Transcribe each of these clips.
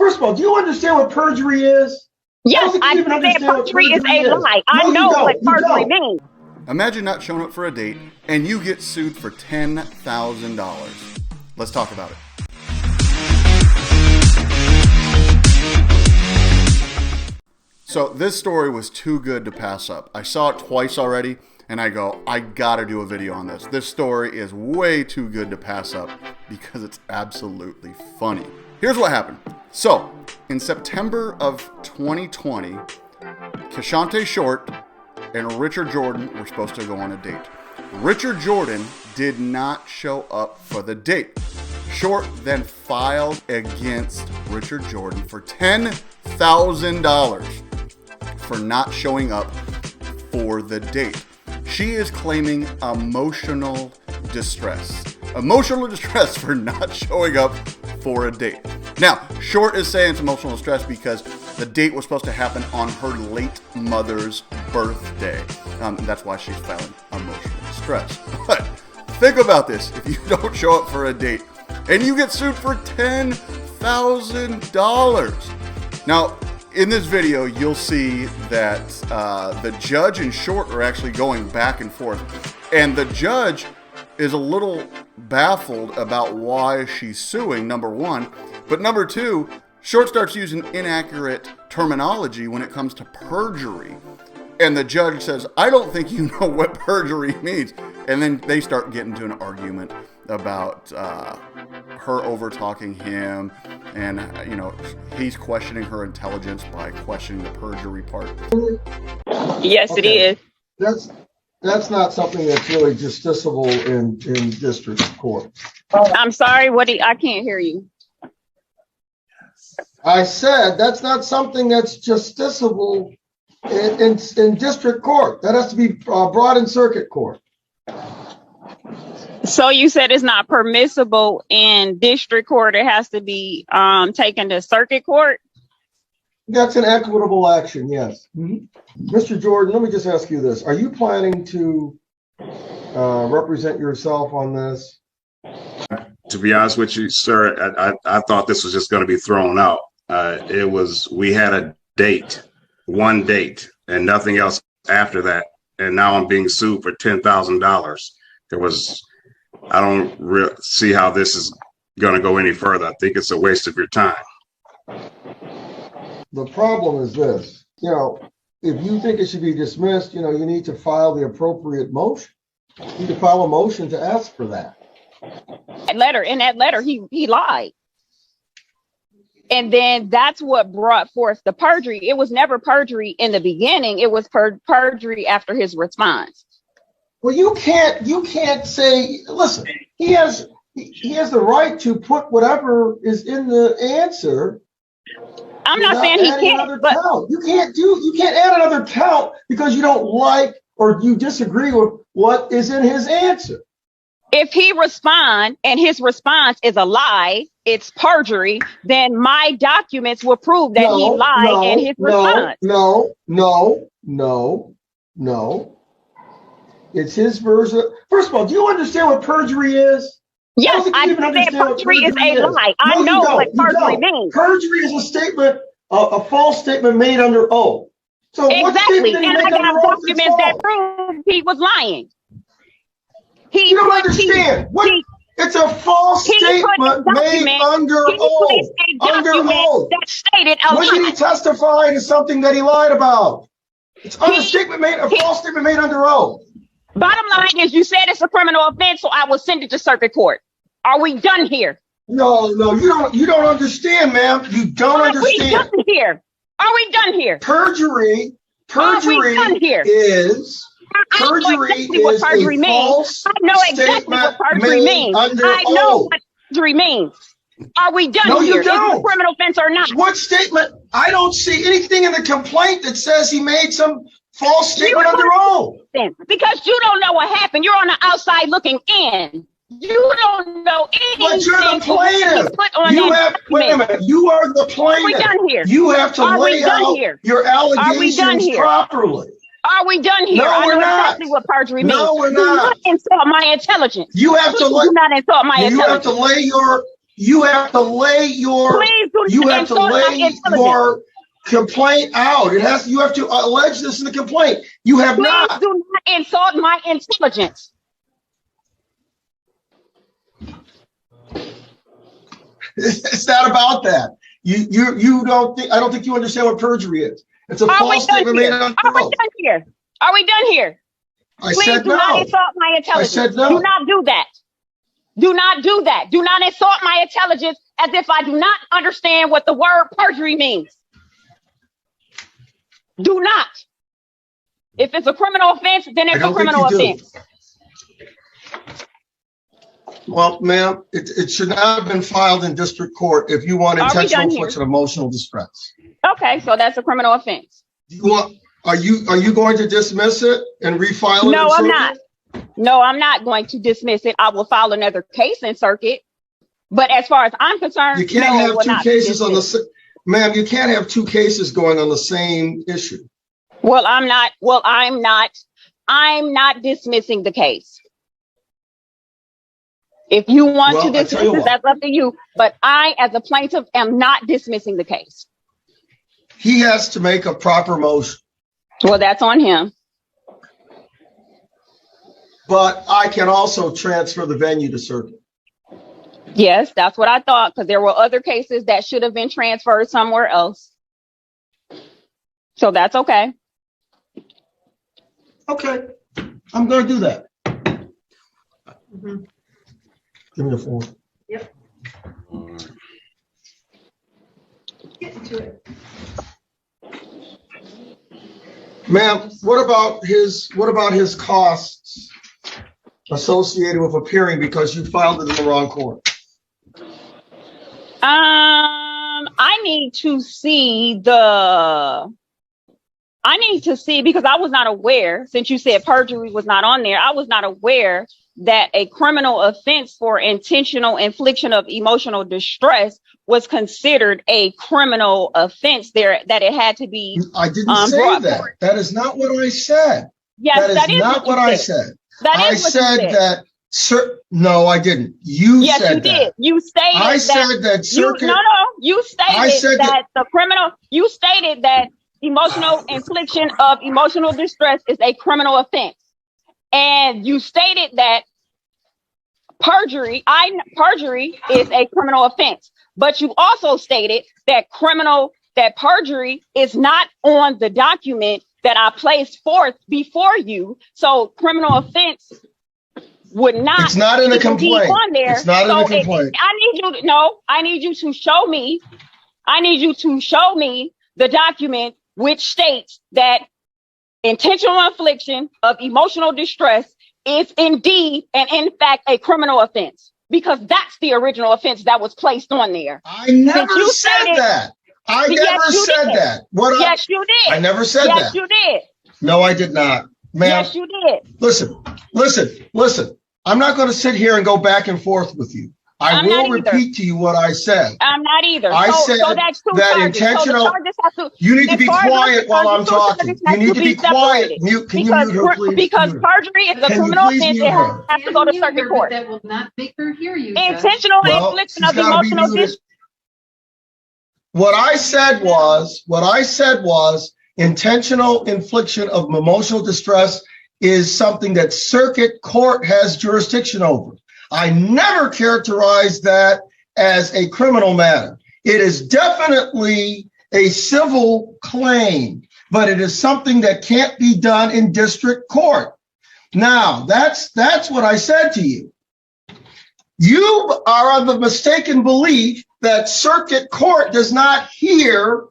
First of all, do you understand what perjury is? Yes, I understand perjury is a lie. I know what perjury means. Imagine not showing up for a date and you get sued for $10,000. Let's talk about it. So this story was too good to pass up. I saw it twice already and I go, I gotta do a video on this. This story is way too good to pass up because it's absolutely funny. Here's what happened. So in September of 2020, Keshonte Short and Richard Jordan were supposed to go on a date. Richard Jordan did not show up for the date. Short then filed against Richard Jordan for $10,000 for not showing up for the date. She is claiming emotional distress. Emotional distress for not showing up for a date. Now, Short is saying it's emotional distress because the date was supposed to happen on her late mother's birthday. That's why she's filing emotional distress. But think about this. If you don't show up for a date and you get sued for $10,000. Now, in this video, you'll see that the judge and Short are actually going back and forth. And the judge is a little baffled about why she's suing, number one. But number two, Short starts using inaccurate terminology when it comes to perjury. And the judge says, I don't think you know what perjury means. And then they start getting into an argument about her over-talking him. And, you know, he's questioning her intelligence by questioning the perjury part. Yes, okay. It is. That's not something that's really justiciable in district court. I'm sorry, I can't hear you. I said that's not something that's justiciable in district court. That has to be brought in circuit court. So you said it's not permissible in district court. It has to be taken to circuit court? That's an equitable action, yes. Mm-hmm. Mr. Jordan, let me just ask you this. Are you planning to represent yourself on this? To be honest with you, sir, I thought this was just going to be thrown out. We had a date, one date, and nothing else after that. And now I'm being sued for $10,000. I don't see how this is going to go any further. I think it's a waste of your time. The problem is this, you know, if you think it should be dismissed, you know, you need to file the appropriate motion. You need to file a motion to ask for that. In that letter, he lied. And then that's what brought forth the perjury. It was never perjury in the beginning. It was perjury after his response. Well, you can't say, listen, he has the right to put whatever is in the answer. I'm not saying he can't, but you can't add another count because you don't like or you disagree with what is in his answer. If he responds and his response is a lie, it's perjury, then my documents will prove that he lied in his response. No. It's his version. First of all, do you understand what perjury is? Yes, I understand perjury is a lie. I know what perjury means. Perjury is a statement, a false statement made under oath. So exactly, and I got documents that prove he was lying. You don't understand. It's a false statement made under oath. Under oath. That stated a when lie. did he testify to something that he lied about? It's a false statement made under oath. Bottom line is, you said it's a criminal offense, so I will send it to circuit court. Are we done here? No, you don't understand, ma'am. You don't understand. Are we done here? Are we done here? Perjury is what perjury means. I know exactly what perjury means. I know what perjury means. Are we done no, here? You don't. Is it a criminal offense or not? What statement? I don't see anything in the complaint that says he made some false statement under oath. Because you don't know what happened. You're on the outside looking in. You don't know anything. But you're the plaintiff. Wait a minute. You are the plaintiff. Are we done here? You have to lay out your allegations properly. Are we done here? No, we're not. Exactly what perjury means. No, we're not. Do not insult my intelligence. You have to do not insult my intelligence. You have to lay You have to lay your Please do not insult my intelligence. your complaint out. You have to allege this in the complaint. You have Please not. do not insult my intelligence. It's not about that. You don't think, I don't think you understand what perjury is. It's a false statement made on Are we done here? Are we done here? Please said do no. not insult my intelligence. I said no. Do not do that. Do not do that. Do not insult my intelligence as if I do not understand what the word perjury means. Do not. If it's a criminal offense, then it's a criminal offense. Well, ma'am, it should not have been filed in district court if you want intentional infliction of emotional distress. Okay, so that's a criminal offense. Are you going to dismiss it and refile it? No, I'm not. No, I'm not going to dismiss it. I will file another case in circuit. But as far as I'm concerned, you can't have two cases on the ma'am. You can't have two cases going on the same issue. Well, I'm not dismissing the case. If you want to dismiss it, that's up to you. But I, as a plaintiff, am not dismissing the case. He has to make a proper motion. Well, that's on him. But I can also transfer the venue to circuit. Yes, that's what I thought, because there were other cases that should have been transferred somewhere else. So that's okay. Okay, I'm going to do that. Mm-hmm. Give me the form. Yep. Get into it. Ma'am, what about his costs associated with appearing because you filed it in the wrong court? I need to see because I was not aware, since you said perjury was not on there, I was not aware that a criminal offense for intentional infliction of emotional distress was considered a criminal offense there, that it had to be. I didn't say that. Forward. That is not what I said. Yes, that is not what I said. That is I said that. No, I didn't. You yes, said you did. That. You stated I that. said that circuit. You stated that the criminal. You stated that emotional infliction of emotional distress is a criminal offense, and you stated that perjury is a criminal offense. But you also stated that perjury is not on the document that I placed forth before you. So criminal offense would not. It's not in the complaint. On there. It's not in the complaint. I need you to show me. I need you to show me the document which states that intentional infliction of emotional distress is indeed and in fact a criminal offense, because that's the original offense that was placed on there. I never said that. I never said that. Yes, you did. I never said that. Yes, you did. No, I did not. Ma'am, yes, you did. Listen. I'm not going to sit here and go back and forth with you. I will repeat to you what I said. I'm not either. I said that intentional. You need to be quiet while I'm talking. You need to be quiet. Can you mute her, please? Because perjury is a criminal offense. It has to go to circuit court. That will not make her hear you. Intentional infliction of emotional distress. What I said was intentional infliction of emotional distress is something that circuit court has jurisdiction over. I never characterized that as a criminal matter. It is definitely a civil claim, but it is something that can't be done in district court. Now, that's what I said to you. You are on the mistaken belief that circuit court does not hear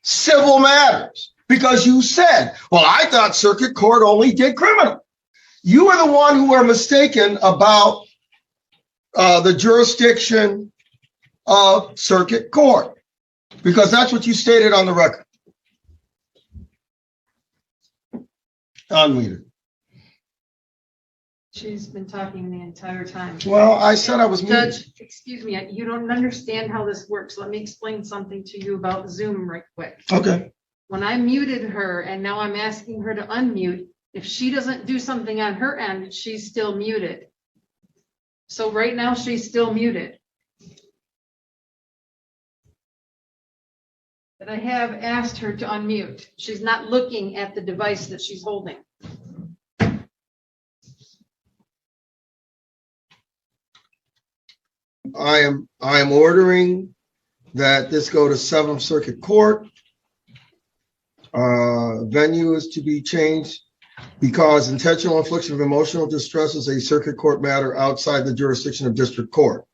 civil matters, because you said, well, I thought circuit court only did criminal. You are the one who are mistaken about the jurisdiction of circuit court, because that's what you stated on the record. Unmuted. She's been talking the entire time. Well, I said I was muted. Judge, excuse me, you don't understand how this works. Let me explain something to you about Zoom right quick. Okay. When I muted her and now I'm asking her to unmute, if she doesn't do something on her end, she's still muted. So right now she's still muted. But I have asked her to unmute. She's not looking at the device that she's holding. I am ordering that this go to Seventh Circuit Court. Venue is to be changed because intentional infliction of emotional distress is a circuit court matter outside the jurisdiction of district court.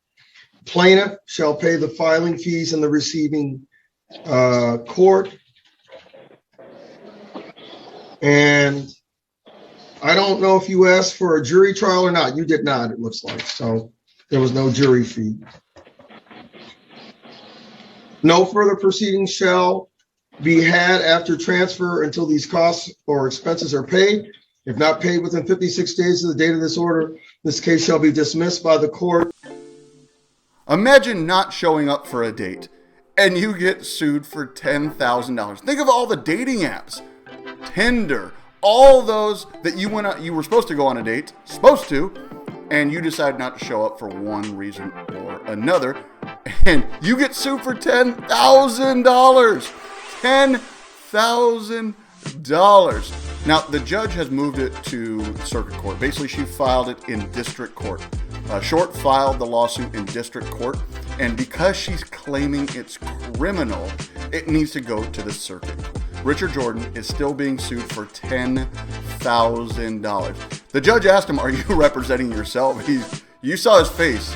Plaintiff shall pay the filing fees in the receiving court. And I don't know if you asked for a jury trial or not. You did not, it looks like. So there was no jury fee. No further proceedings shall be had after transfer until these costs or expenses are paid. If not paid within 56 days of the date of this order, this case shall be dismissed by the court. Imagine not showing up for a date and you get sued for $10,000. Think of all the dating apps, Tinder, all those that you went out, you were supposed to go on a date, and you decide not to show up for one reason or another, and you get sued for $10,000. $10,000. Now, the judge has moved it to circuit court. Basically, she filed it in district court. Short filed the lawsuit in district court, and because she's claiming it's criminal, it needs to go to the circuit. Richard Jordan is still being sued for $10,000. The judge asked him, "Are you representing yourself?" You saw his face.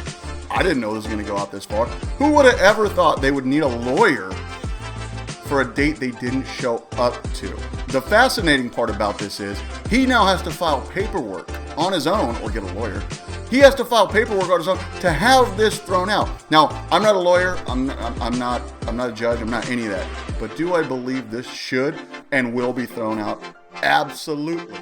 I didn't know it was going to go out this far. Who would have ever thought they would need a lawyer for a date they didn't show up to? The fascinating part about this is he now has to file paperwork on his own, or get a lawyer. He has to file paperwork on his own to have this thrown out. Now, I'm not a lawyer. I'm not a judge. I'm not any of that. But do I believe this should and will be thrown out? Absolutely.